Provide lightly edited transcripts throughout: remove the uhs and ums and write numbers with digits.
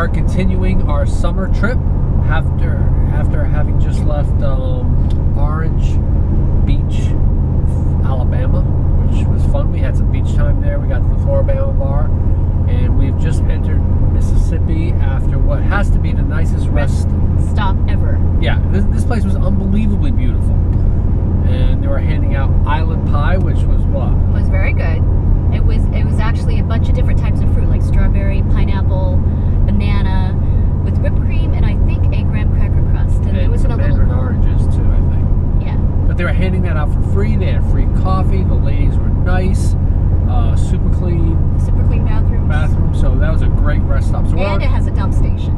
are continuing our summer trip after having just left Orange Beach, Alabama, which was fun. We had some beach time there. We got to the Floribama bar, and we've just entered Mississippi after what has to be the nicest rest stop ever. Yeah, this place was unbelievably beautiful, and they were handing out island pie, which was what? It was very good. It was actually a bunch of different types of fruit, like strawberry, pineapple, banana, with whipped cream, and I think a graham cracker crust. And it was some mandarin oranges too, I think. Yeah. But they were handing that out for free. They had free coffee. The ladies were nice, super clean bathroom. So that was a great rest stop. So and it has a dump station.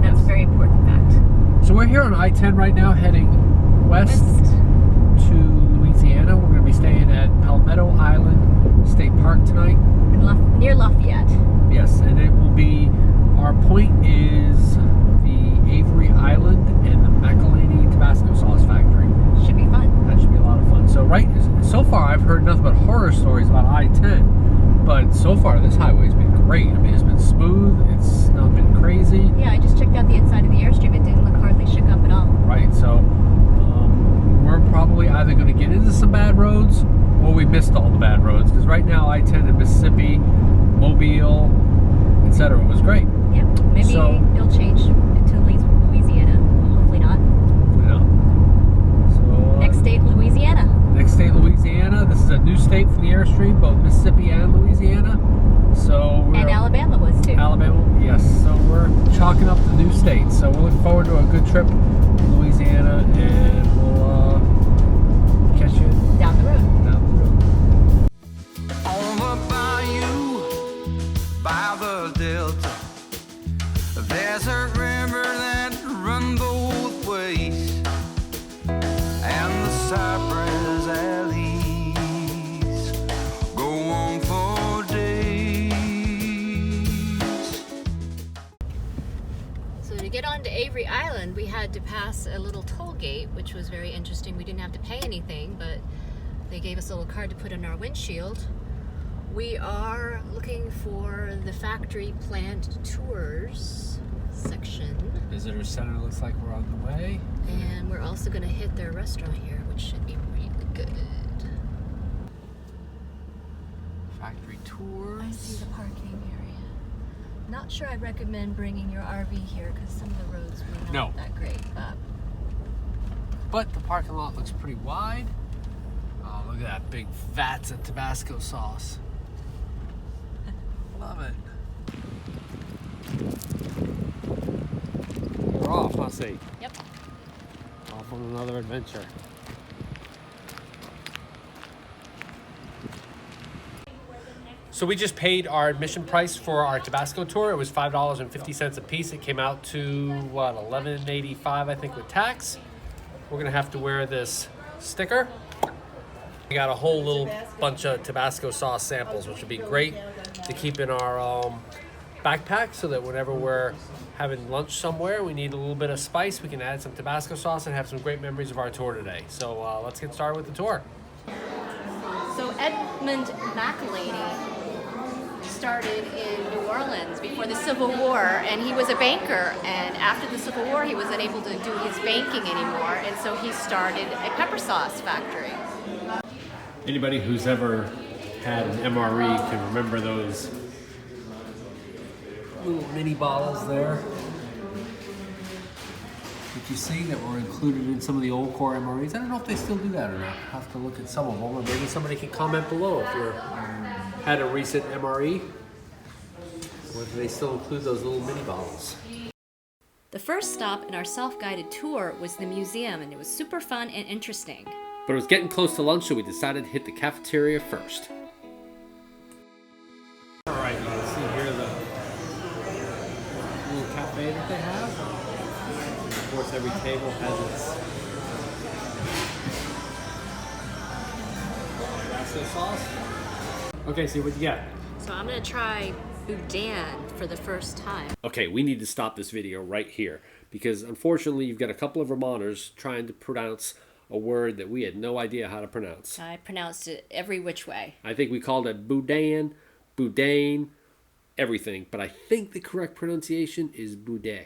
That's a very important fact. So we're here on I-10 right now, heading west to Louisiana. We're going to be staying at Palmetto Island State Park tonight. Near Lafayette. Yes, and it will be, our point is the Avery Island and the McIlhenny Tabasco Sauce factory. Should be fun. That should be a lot of fun. So far I've heard nothing but horror stories about I-10, but so far this highway's been great. I mean, it's been smooth, it's not been crazy. Yeah, I just checked out the inside of the Airstream. It didn't look hardly shook up at all. Right, so we're probably either going to get into some bad roads or we missed all the bad roads, because right now I-10 in Mississippi, Mobile, etc. was great. Yep, maybe it'll change to Louisiana. Hopefully not. Yeah. So next state, Louisiana. This is a new state for the Airstream, both Mississippi and Louisiana. And Alabama was too. Alabama, yes. So we're chalking up the new states. So we're looking forward to a good trip to Louisiana, and we'll catch you down the road. On the bayou, by the delta, there's a river that runs both ways, and the cypress alleys go on for days. So to get onto Avery Island, we had to pass a little toll gate, which was very interesting. We didn't have to pay anything, but they gave us a little card to put in our windshield. We are looking for the factory plant tours section. Visitor center looks like we're on the way. And we're also going to hit their restaurant here, which should be really good. Factory tours. I see the parking area. Not sure I recommend bringing your RV here because some of the roads were not that great. But the parking lot looks pretty wide. Oh, look at that big vats of Tabasco sauce. Love it. We're off, huh, see? Yep. Off on another adventure. So we just paid our admission price for our Tabasco tour. It was $5.50 a piece. It came out to, what, $11.85, I think, with tax. We're gonna have to wear this sticker. We got a whole little bunch of Tabasco sauce samples, which would be great to keep in our backpack, so that whenever we're having lunch somewhere, we need a little bit of spice, we can add some Tabasco sauce and have some great memories of our tour today. So let's get started with the tour. So Edmund McIlhenny started in New Orleans before the Civil War, and he was a banker, and after the Civil War he was unable to do his banking anymore, and so he started a pepper sauce factory. Anybody who's ever had an MRE can remember those little mini bottles there that you see that were included in some of the old core MREs. I don't know if they still do that or not. I'll have to look at some of them, or maybe somebody can comment below if you're had a recent MRE, or if they still include those little mini bottles. The first stop in our self-guided tour was the museum, and it was super fun and interesting. But it was getting close to lunch, so we decided to hit the cafeteria first. All right, you can see here the little cafe that they have. Of course, every table has its Tabasco sauce. Okay, see what you got. So I'm gonna try Boudin for the first time. Okay, we need to stop this video right here, because unfortunately you've got a couple of Vermonters trying to pronounce a word that we had no idea how to pronounce. I pronounced it every which way. I think we called it Boudin, Boudin, everything, but I think the correct pronunciation is Boudin.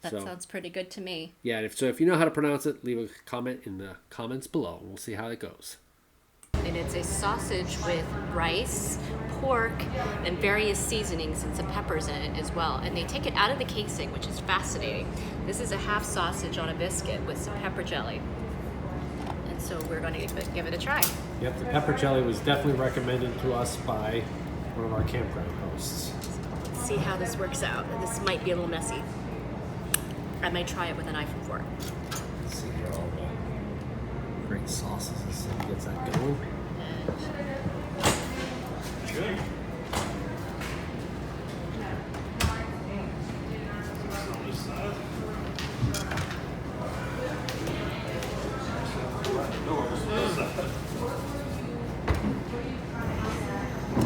That sounds pretty good to me. Yeah, if you know how to pronounce it, leave a comment in the comments below. We'll see how it goes. And it's a sausage with rice, pork, and various seasonings and some peppers in it as well. And they take it out of the casing, which is fascinating. This is a half sausage on a biscuit with some pepper jelly. And so we're going to give it a try. Yep, the pepper jelly was definitely recommended to us by one of our campground hosts. Let's see how this works out. This might be a little messy. I might try it with a knife and fork. Let's see here all the great sauces and stuff gets that going. Good.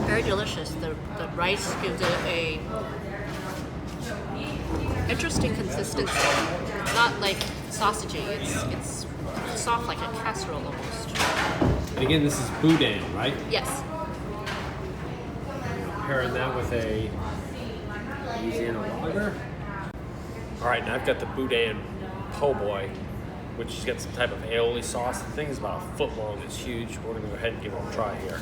Very delicious. The rice gives it a interesting consistency. Not like sausagey. It's soft like a casserole almost. And again, this is Boudin, right? Yes. Pairing that with a Louisiana lager. All right, now I've got the Boudin Po-Boy, which has got some type of aioli sauce. The thing is about a foot long. It's huge. We're gonna go ahead and give it a try here.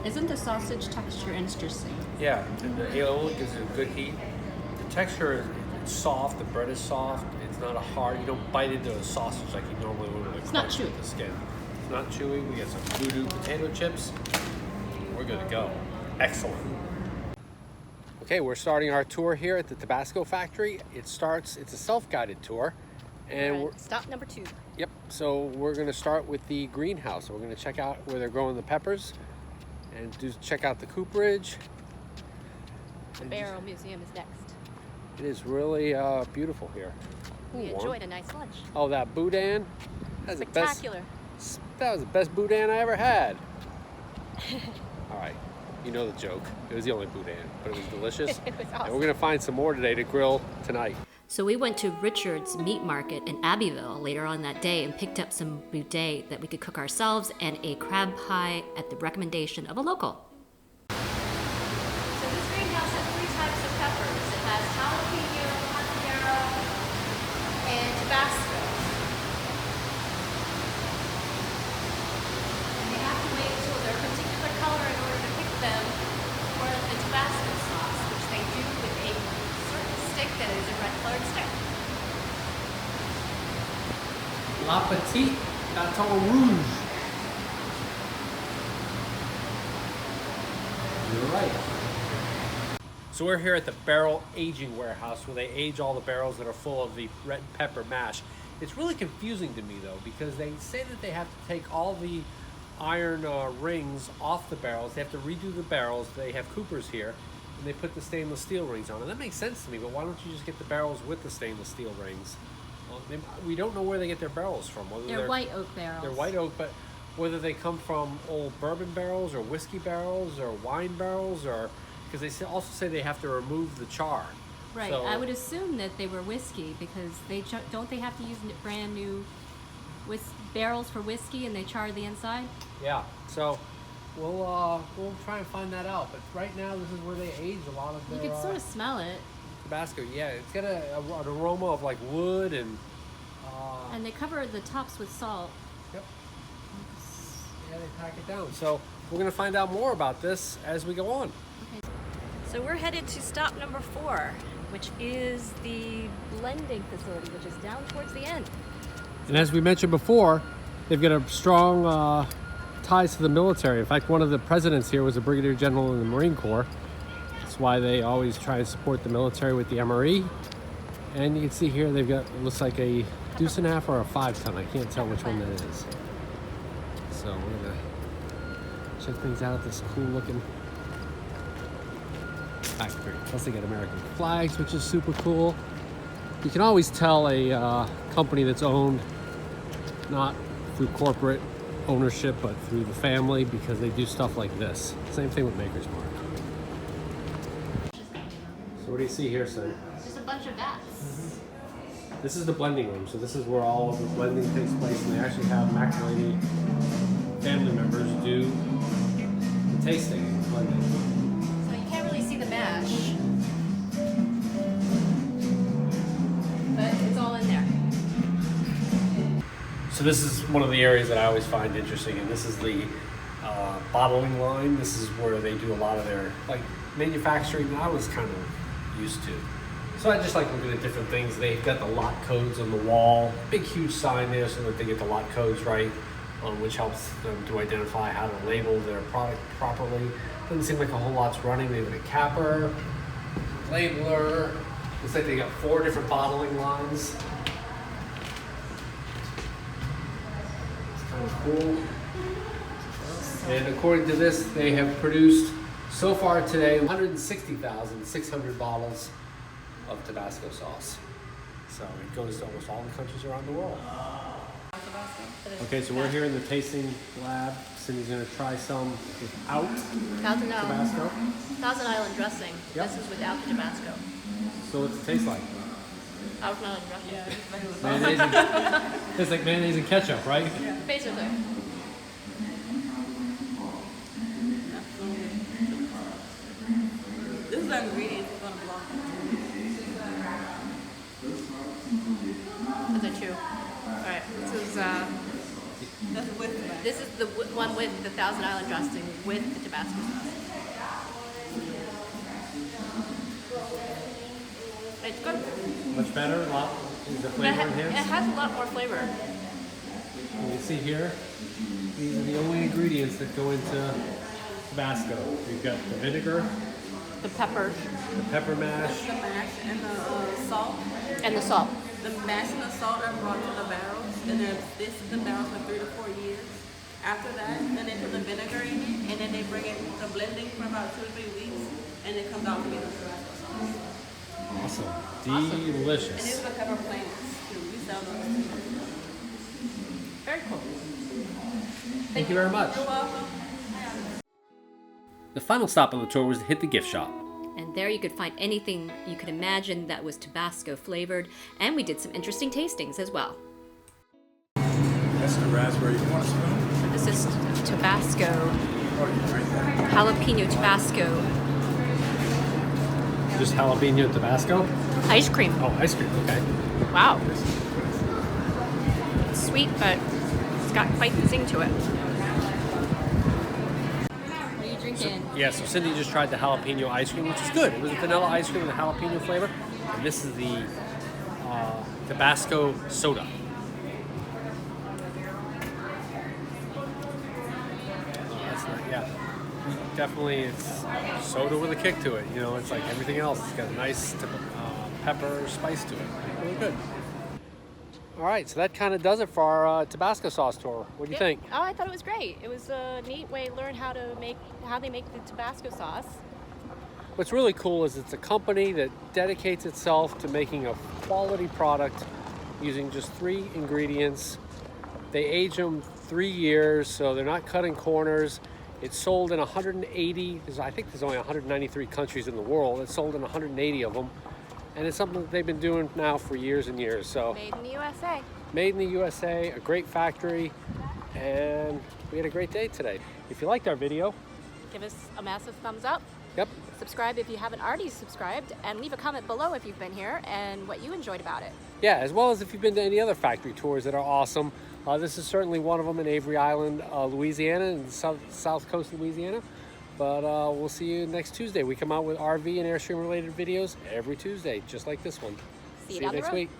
Isn't the sausage texture interesting? Yeah, and the aioli gives it a good heat. The texture is soft. The bread is soft. It's not a hard. You don't bite into a sausage like you normally would with a not crunch chewy. with the skin. It's not chewy. We got some voodoo potato chips. We're good to go. Excellent. Okay, we're starting our tour here at the Tabasco factory. It's a self-guided tour. And we're, stop number 2. yep, so we're gonna start with the greenhouse. We're gonna check out where they're growing the peppers and check out the cooperage. The Barrel Museum is next. It is really beautiful here. We enjoyed a nice lunch. Oh, that Boudin. That's Spectacular. That was the best Boudin I ever had. All right, you know the joke. It was the only Boudin, but it was delicious. It was awesome. And we're gonna find some more today to grill tonight. So we went to Richard's Meat Market in Abbeville later on that day and picked up some boudin that we could cook ourselves and a crab pie at the recommendation of a local. So this greenhouse has 3 types of peppers. It has jalapeno, habanero, and Tabasco. And you have to wait until they're a particular color in order to pick them for the Tabasco sauce, which they do with a certain stick that is a red colored stick. La Petite Baton Rouge. You're right. So we're here at the barrel aging warehouse where they age all the barrels that are full of the red pepper mash. It's really confusing to me though because they say that they have to take all the iron rings off the barrels. They have to redo the barrels. They have coopers here and they put the stainless steel rings on. And that makes sense to me, but why don't you just get the barrels with the stainless steel rings? Well, we don't know where they get their barrels from. Whether They're white oak barrels. They're white oak, but whether they come from old bourbon barrels or whiskey barrels or wine barrels, or because they also say they have to remove the char. Right. So, I would assume that they were whiskey because don't they have to use brand new barrels for whiskey and they char the inside? Yeah. So we'll try and find that out. But right now, this is where they age a lot of their. You can sort of smell it. Tabasco. Yeah, it's got an aroma of like wood and. And they cover the tops with salt. Yep. Yeah, they pack it down. So we're gonna find out more about this as we go on. Okay. So we're headed to stop number 4, which is the blending facility, which is down towards the end. And as we mentioned before, they've got a strong ties to the military. In fact, one of the presidents here was a brigadier general in the Marine Corps. That's why they always try to support the military with the MRE. And you can see here they've got, it looks like a 2.5 or a 5 ton. I can't tell which one that is. So we're gonna check things out at this cool looking factory. Plus they got American flags, which is super cool. You can always tell a company that's owned not through corporate ownership, but through the family, because they do stuff like this. Same thing with Maker's Mark. So what do you see here, son? Just a bunch of vats. This is the blending room, so this is where all of the blending takes place, and they actually have McIlhenny family members do the tasting and blending. So you can't really see the mash, but it's all in there. So this is one of the areas that I always find interesting, and this is the bottling line. This is where they do a lot of their like manufacturing that I was kind of used to. So I just like looking at different things. They've got the lot codes on the wall, big huge sign there so that they get the lot codes right, which helps them to identify how to label their product properly. Doesn't seem like a whole lot's running. They have a capper, labeler. Looks like they got 4 different bottling lines. It's kind of cool. And according to this, they have produced so far today 160,600 bottles of Tabasco sauce. So it goes to almost all the countries around the world. Okay, so we're here in the tasting lab. Cindy's gonna try some without Tabasco. Thousand Island dressing. Yep. This is without the Tabasco. So what's it taste like? Thousand Island dressing. Yeah, Mayonnaise and, it's like mayonnaise and ketchup, right? yeah. Basically. This is the ingredients we're gonna block. Those are 2. Alright, That's with the this is the one with the Thousand Island dressing with the Tabasco sauce. It's good. Much better, a lot. Is the But flavor it enhanced? has a lot more flavor. You can see here, these are the only ingredients that go into Tabasco. We've got the vinegar, The pepper the pepper mash, the mash and the salt. and the salt. The mash and the salt are brought to the barrels, and then this is the barrels for 3 to 4 years. After that, then they put the vinegar in it, and then they bring it the blending for about 2 to 3 weeks, and it comes out to be the Tabasco sauce. awesome, And these delicious. are the pepper plants too. We sell those too. Very cool. Thank you very much. You're welcome. The final stop on the tour was to hit the gift shop. And there you could find anything you could imagine that was Tabasco flavored, and we did some interesting tastings as well. That's the raspberry. You want a spoon? So this is Tabasco, Oh, you right there. jalapeno Tabasco Just jalapeno Tabasco? ice cream. Oh, ice cream, okay. Wow. It's sweet, but it's got quite the zing to it. What are you drinking? Yeah, so Cindy just tried the jalapeno ice cream, which is good. It was a vanilla ice cream with a jalapeno flavor. And this is the Tabasco soda. Oh, that's not, yeah. Definitely, it's soda with a kick to it. You know, it's like everything else. It's got a nice pepper spice to it. Really good. All right, so that kind of does it for our Tabasco sauce tour. What do you think? Oh, I thought it was great. It was a neat way to learn how they make the Tabasco sauce. What's really cool is it's a company that dedicates itself to making a quality product using just 3 ingredients. They age them 3 years, so they're not cutting corners. It's sold in 180, I think there's only 193 countries in the world. It's sold in 180 of them. And it's something that they've been doing now for years and years. So Made in the USA. made in the USA, a great factory, and we had a great day today. If you liked our video, Give us a massive thumbs up. yep, Subscribe if you haven't already subscribed, and leave a comment below if you've been here and what you enjoyed about it. yeah, as well as if you've been to any other factory tours that are awesome. This is certainly one of them in Avery Island, Louisiana, in the south coast of Louisiana. But we'll see you next Tuesday. We come out with RV and Airstream related videos every Tuesday, just like this one. See you See you down the next road. week.